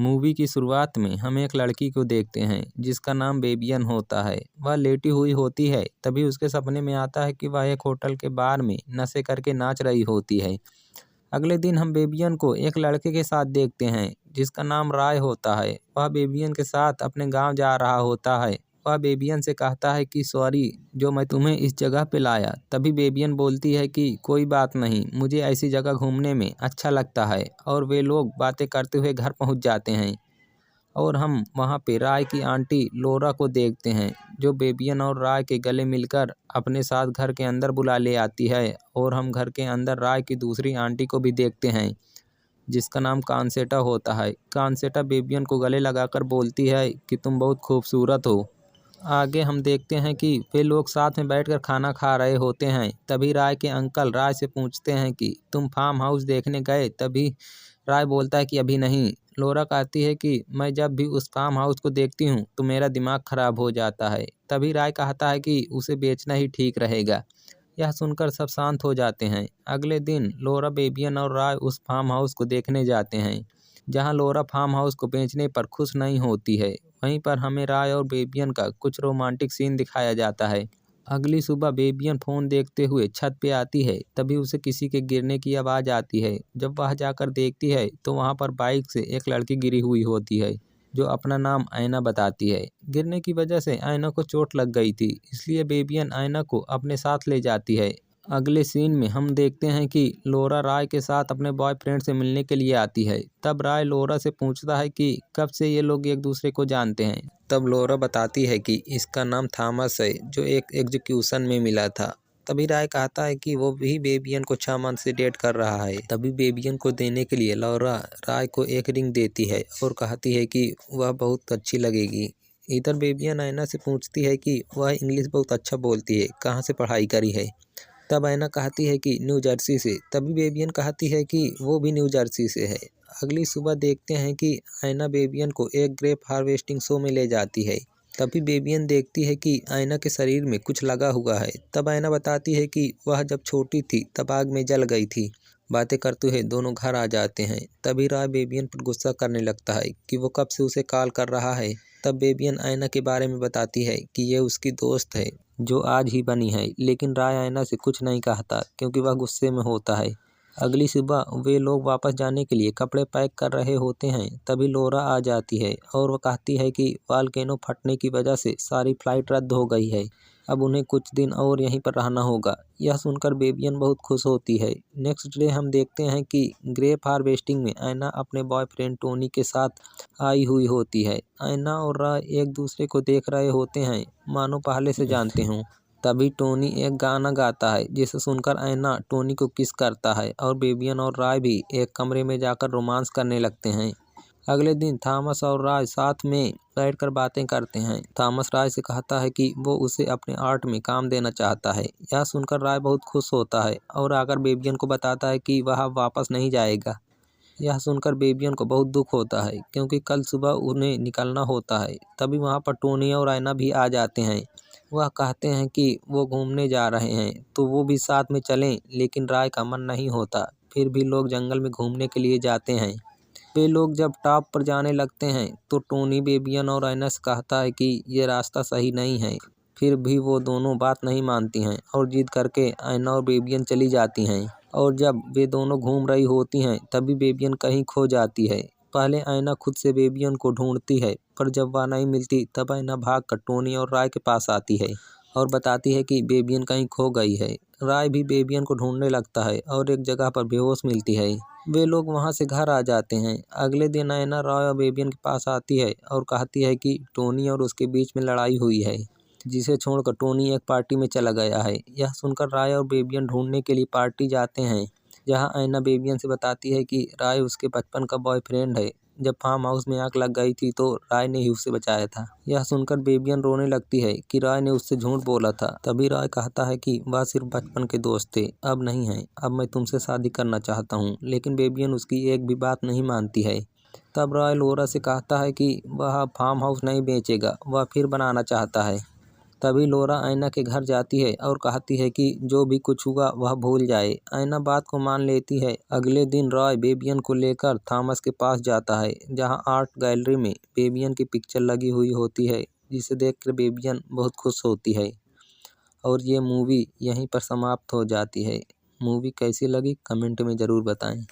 Movie की शुरुआत में हम एक लड़की को देखते हैं जिसका नाम बेबियन होता है। वह लेटी हुई होती है, तभी उसके सपने में आता है कि वह एक होटल के बार में नशे करके नाच रही होती है। अगले दिन हम बेबियन को एक लड़के के साथ देखते हैं जिसका नाम राय होता है। वह बेबियन के साथ अपने गांव जा रहा होता है। वह बेबियन से कहता है कि सॉरी जो मैं तुम्हें इस जगह पे लाया। तभी बेबियन बोलती है कि कोई बात नहीं, मुझे ऐसी जगह घूमने में अच्छा लगता है। और वे लोग बातें करते हुए घर पहुंच जाते हैं और हम वहां पे राय की आंटी लोरा को देखते हैं जो बेबियन और राय के गले मिलकर अपने साथ घर के अंदर बुला ले आती है। और हम घर के अंदर राय की दूसरी आंटी को भी देखते हैं जिसका नाम कांसेटा होता है। कांसेटा बेबियन को गले लगाकर बोलती है कि तुम बहुत खूबसूरत हो। आगे हम देखते हैं कि वे लोग साथ में बैठकर खाना खा रहे होते हैं। तभी राय के अंकल राय से पूछते हैं कि तुम फार्म हाउस देखने गए। तभी राय बोलता है कि अभी नहीं। लोरा कहती है कि मैं जब भी उस फार्म हाउस को देखती हूँ तो मेरा दिमाग खराब हो जाता है। तभी राय कहता है कि उसे बेचना ही ठीक रहेगा। यह सुनकर सब शांत हो जाते हैं। अगले दिन लोरा, बेबियन और राय उस फार्म हाउस को देखने जाते हैं जहां लोरा फार्म हाउस को बेचने पर खुश नहीं होती है। वहीं पर हमें राय और बेबियन का कुछ रोमांटिक सीन दिखाया जाता है। अगली सुबह बेबियन फोन देखते हुए छत पे आती है, तभी उसे किसी के गिरने की आवाज़ आती है। जब वह जाकर देखती है तो वहाँ पर बाइक से एक लड़की गिरी हुई होती है जो अपना नाम ऐना बताती है। गिरने की वजह से ऐना को चोट लग गई थी, इसलिए बेबियन ऐना को अपने साथ ले जाती है। अगले सीन में हम देखते हैं कि लोरा राय के साथ अपने बॉयफ्रेंड से मिलने के लिए आती है। तब राय लोरा से पूछता है कि कब से ये लोग एक दूसरे को जानते हैं। तब लोरा बताती है कि इसका नाम थॉमस है जो एक एग्जीक्यूशन में मिला था। तभी राय कहता है कि वो भी बेबियन को 6 मंथ से डेट कर रहा है। तभी बेबियन को देने के लिए लोरा राय को एक रिंग देती है और कहती है कि वह बहुत अच्छी लगेगी। इधर बेबियन ऐना से पूछती है कि वह इंग्लिश बहुत अच्छा बोलती है, कहाँ से पढ़ाई करी है। तब ऐना कहती है कि न्यू जर्सी से। तभी बेबियन कहती है कि वो भी न्यू जर्सी से है। अगली सुबह देखते हैं कि ऐना बेबियन को एक ग्रेप हार्वेस्टिंग शो में ले जाती है। तभी बेबियन देखती है कि ऐना के शरीर में कुछ लगा हुआ है। तब ऐना बताती है कि वह जब छोटी थी तब आग में जल गई थी। बातें करते हुए दोनों घर आ जाते हैं। तभी राय बेबियन पर गुस्सा करने लगता है कि वो कब से उसे कॉल कर रहा है। तब बेबियन ऐना के बारे में बताती है कि ये उसकी दोस्त है जो आज ही बनी है, लेकिन राय ऐना से कुछ नहीं कहता क्योंकि वह गुस्से में होता है। अगली सुबह वे लोग वापस जाने के लिए कपड़े पैक कर रहे होते हैं। तभी लोरा आ जाती है और वह कहती है कि वॉल्केनो फटने की वजह से सारी फ्लाइट रद्द हो गई है, अब उन्हें कुछ दिन और यहीं पर रहना होगा। यह सुनकर बेबियन बहुत खुश होती है। नेक्स्ट डे हम देखते हैं कि ग्रेप हार्वेस्टिंग में ऐना अपने बॉयफ्रेंड टोनी के साथ आई हुई होती है। ऐना और राय एक दूसरे को देख रहे होते हैं मानो पहले से जानते हों। तभी टोनी एक गाना गाता है जिसे सुनकर ऐना टोनी को किस करता है और बेबियन और राय भी एक कमरे में जाकर रोमांस करने लगते हैं। अगले दिन थॉमस और राय साथ में बैठकर बातें करते हैं। थॉमस राय से कहता है कि वो उसे अपने आर्ट में काम देना चाहता है। यह सुनकर राय बहुत खुश होता है और आकर बेबियन को बताता है कि वह वापस नहीं जाएगा। यह सुनकर बेबियन को बहुत दुख होता है क्योंकि कल सुबह उन्हें निकलना होता है। तभी वहाँ पर टोनी और ऐना भी आ जाते हैं। वह कहते हैं कि वो घूमने जा रहे हैं तो वो भी साथ में चलें, लेकिन राय का मन नहीं होता। फिर भी लोग जंगल में घूमने के लिए जाते हैं। वे लोग जब टॉप पर जाने लगते हैं तो टोनी बेबियन और ऐना से कहता है कि ये रास्ता सही नहीं है। फिर भी वो दोनों बात नहीं मानती हैं और जिद करके ऐना और बेबियन चली जाती हैं। और जब वे दोनों घूम रही होती हैं तभी बेबियन कहीं खो जाती है। पहले ऐना खुद से बेबियन को ढूंढती है, पर जब वह नहीं मिलती तब ऐना भागकर टोनी और राय के पास आती है और बताती है कि बेबियन कहीं खो गई है। राय भी बेबियन को ढूंढने लगता है और एक जगह पर बेहोश मिलती है। वे लोग वहां से घर आ जाते हैं। अगले दिन ऐना राय और बेबियन के पास आती है और कहती है कि टोनी और उसके बीच में लड़ाई हुई है, जिसे छोड़कर टोनी एक पार्टी में चला गया है। यह सुनकर राय और बेबियन ढूंढने के लिए पार्टी जाते हैं, जहां ऐना बेबियन से बताती है कि राय उसके बचपन का बॉयफ्रेंड है। जब फार्म हाउस में आग लग गई थी तो राय ने ही उसे बचाया था। यह सुनकर बेबियन रोने लगती है कि राय ने उससे झूठ बोला था। तभी राय कहता है कि वह सिर्फ बचपन के दोस्त थे, अब नहीं है। अब मैं तुमसे शादी करना चाहता हूँ, लेकिन बेबियन उसकी एक भी बात नहीं मानती है। तब राय लोरा से कहता है कि वह फार्म हाउस नहीं बेचेगा, वह फिर बनाना चाहता है। तभी लोरा ऐना के घर जाती है और कहती है कि जो भी कुछ हुआ वह भूल जाए। ऐना बात को मान लेती है। अगले दिन रॉय बेबियन को लेकर थॉमस के पास जाता है, जहां आर्ट गैलरी में बेबियन की पिक्चर लगी हुई होती है, जिसे देखकर बेबियन बहुत खुश होती है। और ये मूवी यहीं पर समाप्त हो जाती है। मूवी कैसी लगी कमेंट में ज़रूर बताएं।